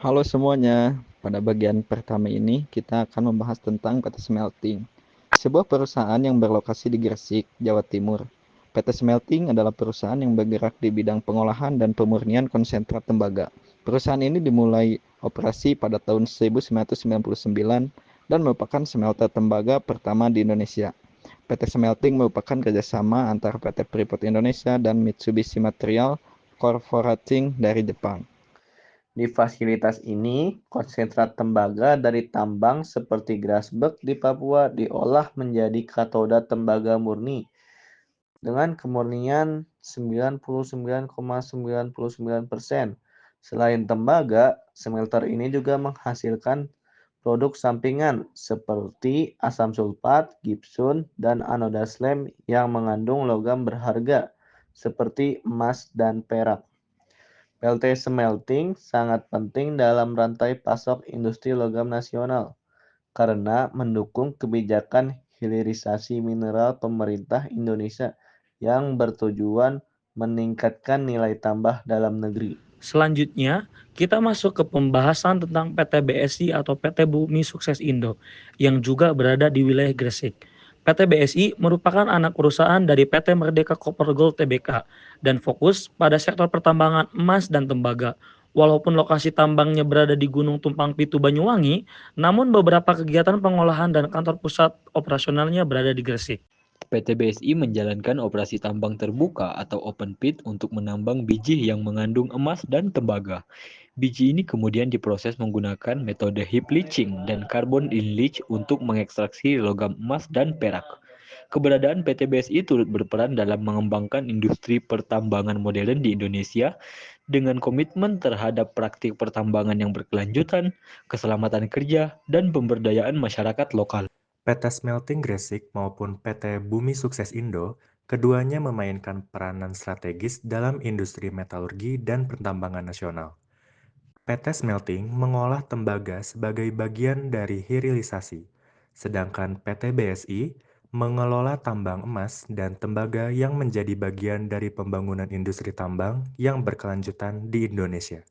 Halo semuanya, pada bagian pertama ini kita akan membahas tentang PT Smelting, sebuah perusahaan yang berlokasi di Gresik, Jawa Timur. PT Smelting adalah perusahaan yang bergerak di bidang pengolahan dan pemurnian konsentrat tembaga. Perusahaan ini dimulai operasi pada tahun 1999 dan merupakan smelter tembaga pertama di Indonesia. PT Smelting merupakan kerjasama antara PT Freeport Indonesia dan Mitsubishi Material Corporation dari Jepang. Di fasilitas ini, konsentrat tembaga dari tambang seperti Grasberg di Papua diolah menjadi katoda tembaga murni dengan kemurnian 99,99%. Selain tembaga, smelter ini juga menghasilkan produk sampingan seperti asam sulfat, gipsun, dan anoda slem yang mengandung logam berharga seperti emas dan perak. PLT Smelting sangat penting dalam rantai pasok industri logam nasional karena mendukung kebijakan hilirisasi mineral pemerintah Indonesia yang bertujuan meningkatkan nilai tambah dalam negeri. Selanjutnya, kita masuk ke pembahasan tentang PT BSI atau PT Bumi Sukses Indo yang juga berada di wilayah Gresik. PT BSI merupakan anak perusahaan dari PT Merdeka Copper Gold Tbk dan fokus pada sektor pertambangan emas dan tembaga. Walaupun lokasi tambangnya berada di Gunung Tumpang Pitu Banyuwangi, namun beberapa kegiatan pengolahan dan kantor pusat operasionalnya berada di Gresik. PT BSI menjalankan operasi tambang terbuka atau open pit untuk menambang biji yang mengandung emas dan tembaga. Biji ini kemudian diproses menggunakan metode heap leaching dan carbon in leach untuk mengekstraksi logam emas dan perak. Keberadaan PT BSI turut berperan dalam mengembangkan industri pertambangan modern di Indonesia dengan komitmen terhadap praktik pertambangan yang berkelanjutan, keselamatan kerja, dan pemberdayaan masyarakat lokal. PT Smelting Gresik maupun PT Bumi Sukses Indo, keduanya memainkan peranan strategis dalam industri metalurgi dan pertambangan nasional. PT Smelting mengolah tembaga sebagai bagian dari hilirisasi, sedangkan PT BSI mengelola tambang emas dan tembaga yang menjadi bagian dari pembangunan industri tambang yang berkelanjutan di Indonesia.